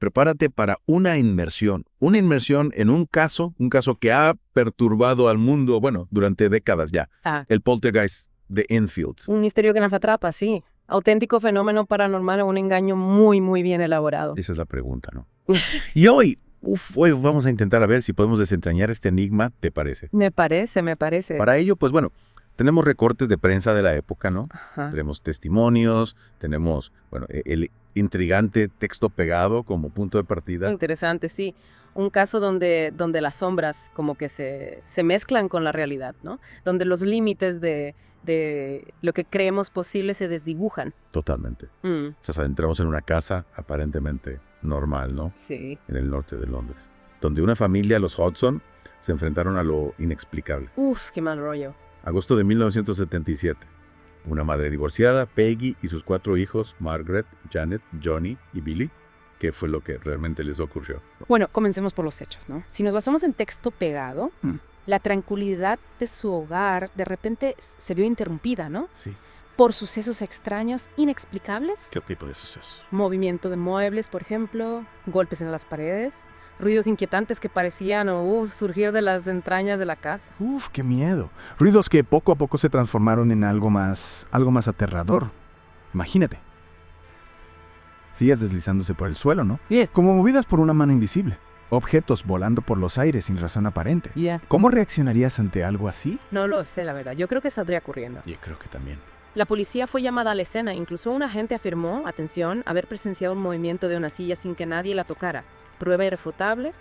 prepárate para una inmersión en un caso que ha perturbado al mundo, bueno, durante décadas ya, el poltergeist de Enfield. Un misterio que nos atrapa, sí. Auténtico fenómeno paranormal o un engaño muy, muy bien elaborado. Esa es la pregunta, ¿no? Y hoy vamos a intentar a ver si podemos desentrañar este enigma, ¿te parece? Me parece. Para ello, pues bueno, tenemos recortes de prensa de la época, ¿no? Ajá. Tenemos testimonios, tenemos, bueno, el intrigante texto pegado como punto de partida. Interesante, sí. Un caso donde las sombras como que se mezclan con la realidad, ¿no? Donde los límites de lo que creemos posible se desdibujan. Totalmente. O sea, entramos en una casa aparentemente normal, ¿no? Sí. En el norte de Londres, donde una familia, los Hodgson, se enfrentaron a lo inexplicable. Uf, qué mal rollo. Agosto de 1977. Una madre divorciada, Peggy, y sus 4 hijos, Margaret, Janet, Johnny y Billy. ¿Qué fue lo que realmente les ocurrió? Bueno, comencemos por los hechos, ¿no? Si nos basamos en texto pegado, la tranquilidad de su hogar de repente se vio interrumpida, ¿no? Sí. Por sucesos extraños, inexplicables. ¿Qué tipo de suceso? Movimiento de muebles, por ejemplo, golpes en las paredes, ruidos inquietantes que parecían surgir de las entrañas de la casa. Uf, qué miedo. Ruidos que poco a poco se transformaron en algo más aterrador. Imagínate. Sillas deslizándose por el suelo, ¿no? Yes. Como movidas por una mano invisible. Objetos volando por los aires sin razón aparente. Yeah. ¿Cómo reaccionarías ante algo así? No lo sé, la verdad. Yo creo que saldría corriendo. Yo creo que también. La policía fue llamada a la escena. Incluso un agente afirmó, atención, haber presenciado un movimiento de una silla sin que nadie la tocara. ¿Prueba irrefutable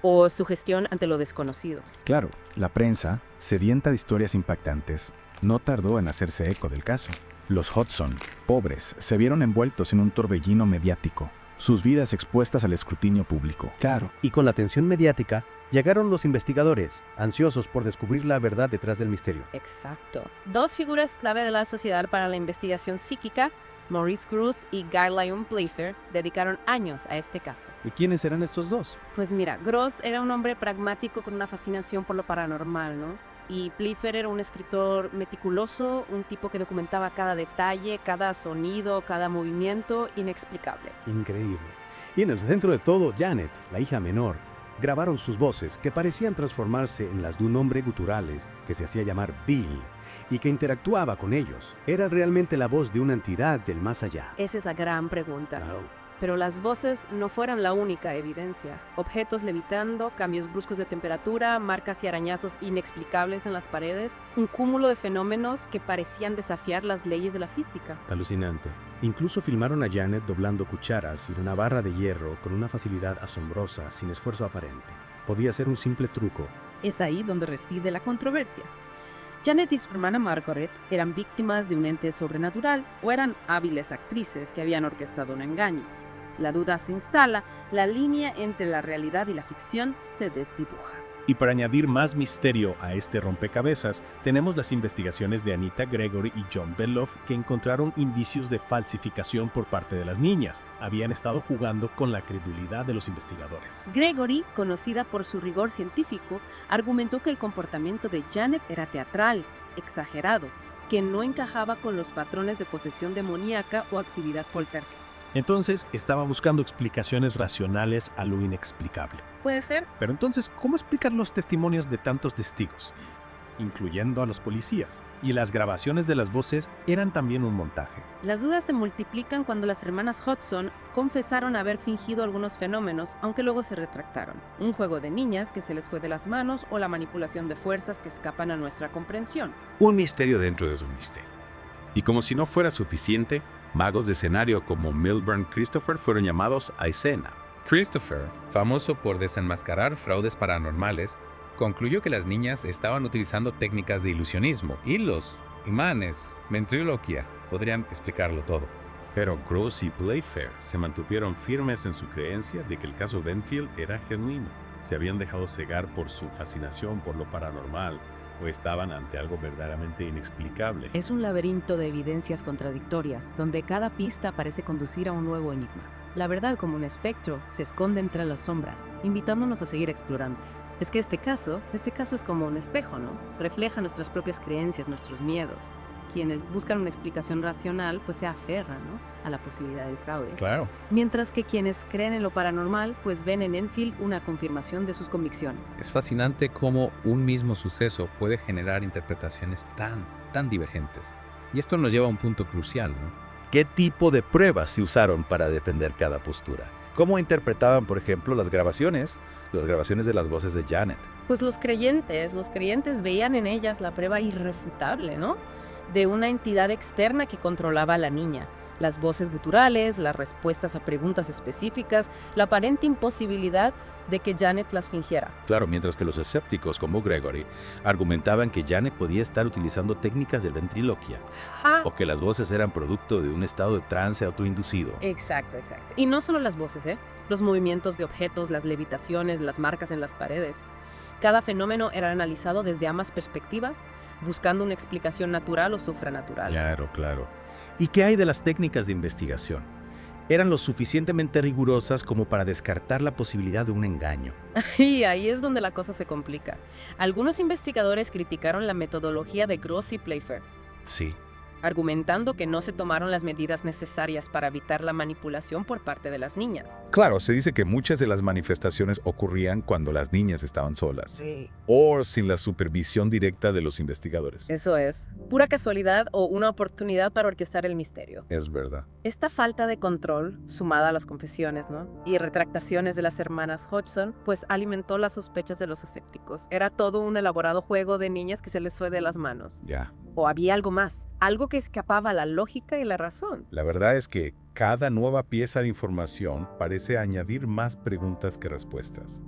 o sugestión ante lo desconocido? Claro, la prensa, sedienta de historias impactantes, no tardó en hacerse eco del caso. Los Hodgson, pobres, se vieron envueltos en un torbellino mediático, sus vidas expuestas al escrutinio público. Claro, y con la atención mediática, llegaron los investigadores, ansiosos por descubrir la verdad detrás del misterio. Exacto. 2 figuras clave de la Sociedad para la Investigación Psíquica, Maurice Grosse y Guy Lyon Playfair, dedicaron años a este caso. ¿Y quiénes eran estos dos? Pues mira, Grosse era un hombre pragmático con una fascinación por lo paranormal, ¿no? Y Playfair era un escritor meticuloso, un tipo que documentaba cada detalle, cada sonido, cada movimiento inexplicable. Increíble. Y en el centro de todo, Janet, la hija menor, grabaron sus voces que parecían transformarse en las de un hombre guturales que se hacía llamar Bill y que interactuaba con ellos. Era realmente la voz de una entidad del más allá. Esa es la gran pregunta. Claro. Pero las voces no fueron la única evidencia. Objetos levitando, cambios bruscos de temperatura, marcas y arañazos inexplicables en las paredes, un cúmulo de fenómenos que parecían desafiar las leyes de la física. Alucinante. Incluso filmaron a Janet doblando cucharas y una barra de hierro con una facilidad asombrosa, sin esfuerzo aparente. Podía ser un simple truco. Es ahí donde reside la controversia. Janet y su hermana Margaret eran víctimas de un ente sobrenatural o eran hábiles actrices que habían orquestado un engaño. La duda se instala, la línea entre la realidad y la ficción se desdibuja. Y para añadir más misterio a este rompecabezas, tenemos las investigaciones de Anita Gregory y John Beloff que encontraron indicios de falsificación por parte de las niñas. Habían estado jugando con la credulidad de los investigadores. Gregory, conocida por su rigor científico, argumentó que el comportamiento de Janet era teatral, exagerado, que no encajaba con los patrones de posesión demoníaca o actividad poltergeist. Entonces, estaba buscando explicaciones racionales a lo inexplicable. ¿Puede ser? Pero entonces, ¿cómo explicar los testimonios de tantos testigos? Incluyendo a los policías. Y las grabaciones de las voces eran también un montaje. Las dudas se multiplican cuando las hermanas Hodgson confesaron haber fingido algunos fenómenos, aunque luego se retractaron. Un juego de niñas que se les fue de las manos o la manipulación de fuerzas que escapan a nuestra comprensión. Un misterio dentro de un misterio. Y como si no fuera suficiente, magos de escenario como Milburn Christopher fueron llamados a escena. Christopher, famoso por desenmascarar fraudes paranormales, concluyó que las niñas estaban utilizando técnicas de ilusionismo, hilos, imanes, ventriloquia. Podrían explicarlo todo. Pero Grosse y Playfair se mantuvieron firmes en su creencia de que el caso Benfield era genuino. Se habían dejado cegar por su fascinación por lo paranormal o estaban ante algo verdaderamente inexplicable. Es un laberinto de evidencias contradictorias, donde cada pista parece conducir a un nuevo enigma. La verdad, como un espectro, se esconde entre las sombras, invitándonos a seguir explorando. Es que este caso es como un espejo, ¿no? Refleja nuestras propias creencias, nuestros miedos. quienes buscan una explicación racional, pues se aferran, ¿no?, a la posibilidad del fraude. Claro. Mientras que quienes creen en lo paranormal, pues ven en Enfield una confirmación de sus convicciones. Es fascinante cómo un mismo suceso puede generar interpretaciones tan divergentes. Y esto nos lleva a un punto crucial, ¿no? ¿Qué tipo de pruebas se usaron para defender cada postura? ¿Cómo interpretaban, por ejemplo, las grabaciones de las voces de Janet? Pues los creyentes veían en ellas la prueba irrefutable, ¿no?, de una entidad externa que controlaba a la niña. Las voces guturales, las respuestas a preguntas específicas, la aparente imposibilidad de que Janet las fingiera. Claro, mientras que los escépticos como Gregory argumentaban que Janet podía estar utilizando técnicas de ventriloquia o que las voces eran producto de un estado de trance autoinducido. Exacto. Y no solo las voces, los movimientos de objetos, las levitaciones, las marcas en las paredes. Cada fenómeno era analizado desde ambas perspectivas, buscando una explicación natural o supranatural. Claro. ¿Y qué hay de las técnicas de investigación? ¿Eran lo suficientemente rigurosas como para descartar la posibilidad de un engaño? Y ahí es donde la cosa se complica. Algunos investigadores criticaron la metodología de Gross y Playfair, Sí. argumentando que no se tomaron las medidas necesarias para evitar la manipulación por parte de las niñas. Claro, se dice que muchas de las manifestaciones ocurrían cuando las niñas estaban solas Sí. o sin la supervisión directa de los investigadores. Eso es, pura casualidad o una oportunidad para orquestar el misterio. Es verdad. Esta falta de control, sumada a las confesiones, ¿no?, y retractaciones de las hermanas Hodgson, pues alimentó las sospechas de los escépticos. Era todo un elaborado juego de niñas que se les fue de las manos. Ya. O había algo más, algo que escapaba a la lógica y la razón. La verdad es que cada nueva pieza de información parece añadir más preguntas que respuestas.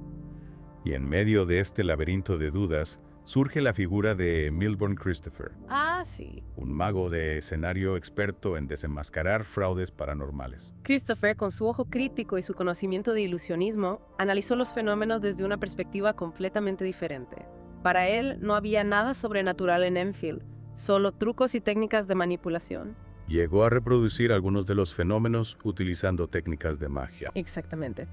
Y en medio de este laberinto de dudas, surge la figura de Milburn Christopher, Ah, sí. un mago de escenario experto en desenmascarar fraudes paranormales. Christopher, con su ojo crítico y su conocimiento de ilusionismo, analizó los fenómenos desde una perspectiva completamente diferente. Para él no había nada sobrenatural en Enfield, solo trucos y técnicas de manipulación. Llegó a reproducir algunos de los fenómenos utilizando técnicas de magia. Exactamente.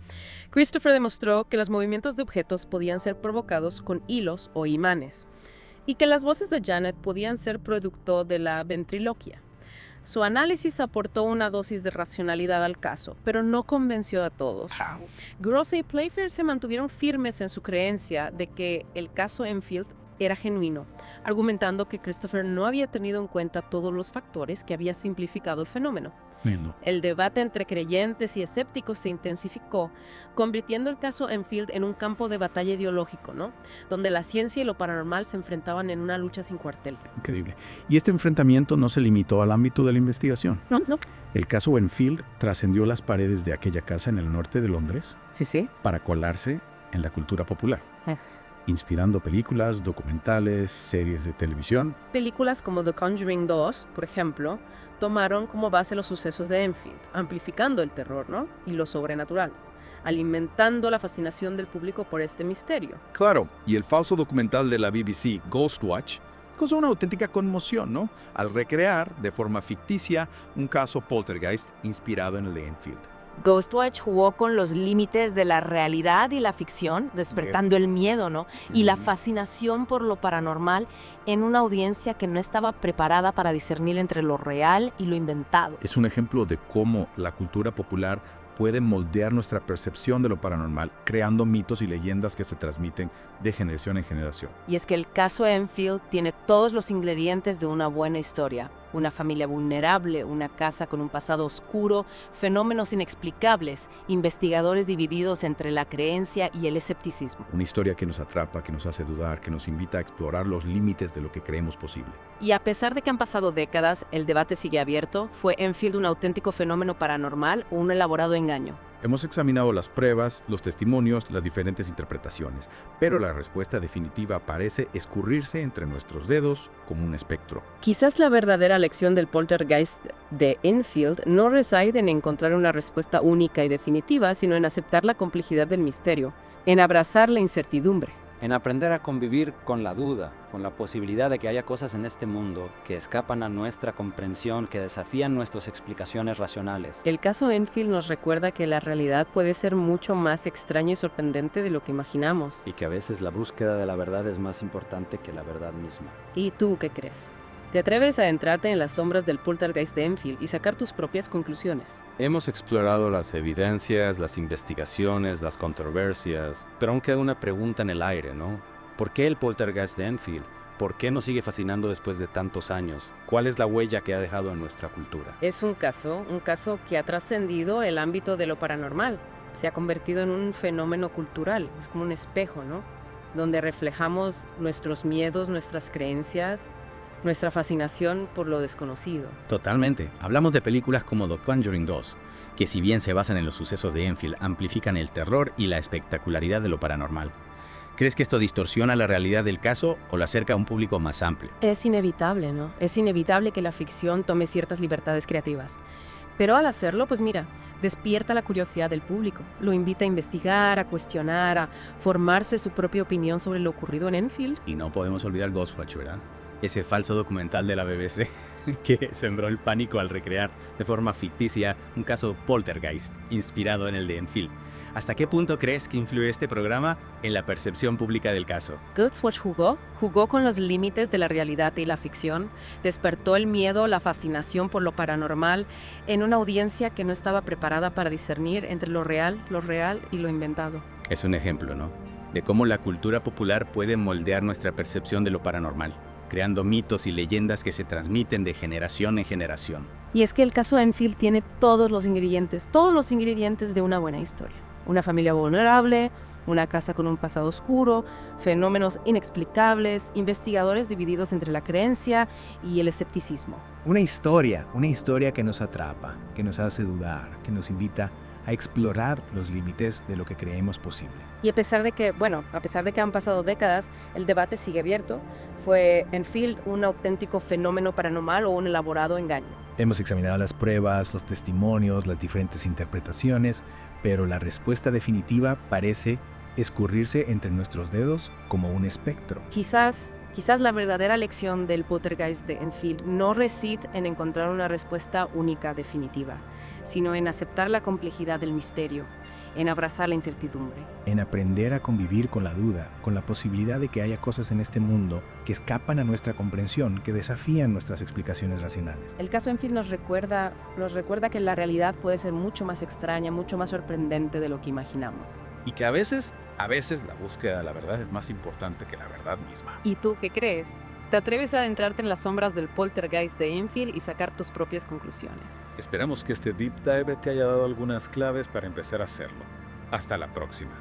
Christopher demostró que los movimientos de objetos podían ser provocados con hilos o imanes, y que las voces de Janet podían ser producto de la ventriloquia. Su análisis aportó una dosis de racionalidad al caso, pero no convenció a todos. Gross y Playfair se mantuvieron firmes en su creencia de que el caso Enfield era genuino, argumentando que Christopher no había tenido en cuenta todos los factores que había simplificado el fenómeno. El debate entre creyentes y escépticos se intensificó, convirtiendo el caso Enfield en un campo de batalla ideológico, ¿no?, donde la ciencia y lo paranormal se enfrentaban en una lucha sin cuartel. Increíble. Y este enfrentamiento no se limitó al ámbito de la investigación. No. El caso Enfield trascendió las paredes de aquella casa en el norte de Londres Sí. para colarse en la cultura popular, inspirando películas, documentales, series de televisión. Películas como The Conjuring 2, por ejemplo, tomaron como base los sucesos de Enfield, amplificando el terror, ¿no?, y lo sobrenatural, alimentando la fascinación del público por este misterio. Claro, y el falso documental de la BBC, Ghostwatch, causó una auténtica conmoción, ¿no?, al recrear de forma ficticia un caso poltergeist inspirado en el de Enfield. Ghostwatch jugó con los límites de la realidad y la ficción, despertando el miedo, ¿no?, y la fascinación por lo paranormal en una audiencia que no estaba preparada para discernir entre lo real y lo inventado. Es un ejemplo de cómo la cultura popular puede moldear nuestra percepción de lo paranormal, creando mitos y leyendas que se transmiten de generación en generación. Y es que el caso Enfield tiene todos los ingredientes de una buena historia. Una familia vulnerable, una casa con un pasado oscuro, fenómenos inexplicables, investigadores divididos entre la creencia y el escepticismo. Una historia que nos atrapa, que nos hace dudar, que nos invita a explorar los límites de lo que creemos posible. Y a pesar de que han pasado décadas, el debate sigue abierto. ¿Fue Enfield un auténtico fenómeno paranormal o un elaborado engaño? Hemos examinado las pruebas, los testimonios, las diferentes interpretaciones, pero la respuesta definitiva parece escurrirse entre nuestros dedos como un espectro. Quizás la verdadera lección del poltergeist de Enfield no reside en encontrar una respuesta única y definitiva, sino en aceptar la complejidad del misterio, en abrazar la incertidumbre. En aprender a convivir con la duda, con la posibilidad de que haya cosas en este mundo que escapan a nuestra comprensión, que desafían nuestras explicaciones racionales. El caso Enfield nos recuerda que la realidad puede ser mucho más extraña y sorprendente de lo que imaginamos. Y que a veces la búsqueda de la verdad es más importante que la verdad misma. ¿Y tú qué crees? ¿Te atreves a adentrarte en las sombras del poltergeist de Enfield y sacar tus propias conclusiones? Hemos explorado las evidencias, las investigaciones, las controversias, pero aún queda una pregunta en el aire, ¿no? ¿Por qué el poltergeist de Enfield? ¿Por qué nos sigue fascinando después de tantos años? ¿Cuál es la huella que ha dejado en nuestra cultura? Es un caso que ha trascendido el ámbito de lo paranormal. Se ha convertido en un fenómeno cultural, es como un espejo, ¿no? Donde reflejamos nuestros miedos, nuestras creencias, nuestra fascinación por lo desconocido. Totalmente. Hablamos de películas como The Conjuring 2, que si bien se basan en los sucesos de Enfield, amplifican el terror y la espectacularidad de lo paranormal. ¿Crees que esto distorsiona la realidad del caso o lo acerca a un público más amplio? Es inevitable, ¿no? Es inevitable que la ficción tome ciertas libertades creativas. Pero al hacerlo, pues mira, despierta la curiosidad del público. Lo invita a investigar, a cuestionar, a formarse su propia opinión sobre lo ocurrido en Enfield. Y no podemos olvidar Ghostwatch, ¿verdad? Ese falso documental de la BBC que sembró el pánico al recrear de forma ficticia un caso poltergeist inspirado en el de Enfield. ¿Hasta qué punto crees que influye este programa en la percepción pública del caso? Ghostwatch jugó con los límites de la realidad y la ficción, despertó el miedo, la fascinación por lo paranormal en una audiencia que no estaba preparada para discernir entre lo real y lo inventado. Es un ejemplo, ¿no? De cómo la cultura popular puede moldear nuestra percepción de lo paranormal, creando mitos y leyendas que se transmiten de generación en generación. Y es que el caso Enfield tiene todos los ingredientes de una buena historia. Una familia vulnerable, una casa con un pasado oscuro, fenómenos inexplicables, investigadores divididos entre la creencia y el escepticismo. Una historia que nos atrapa, que nos hace dudar, que nos invita a explorar los límites de lo que creemos posible. Y a pesar de que han pasado décadas, el debate sigue abierto. ¿Fue Enfield un auténtico fenómeno paranormal o un elaborado engaño? Hemos examinado las pruebas, los testimonios, las diferentes interpretaciones, pero la respuesta definitiva parece escurrirse entre nuestros dedos como un espectro. Quizás la verdadera lección del poltergeist de Enfield no reside en encontrar una respuesta única, definitiva, sino en aceptar la complejidad del misterio, en abrazar la incertidumbre. En aprender a convivir con la duda, con la posibilidad de que haya cosas en este mundo que escapan a nuestra comprensión, que desafían nuestras explicaciones racionales. El caso Enfield nos recuerda que la realidad puede ser mucho más extraña, mucho más sorprendente de lo que imaginamos. Y que a veces la búsqueda de la verdad es más importante que la verdad misma. ¿Y tú qué crees? ¿Te atreves a adentrarte en las sombras del poltergeist de Enfield y sacar tus propias conclusiones? Esperamos que este deep dive te haya dado algunas claves para empezar a hacerlo. Hasta la próxima.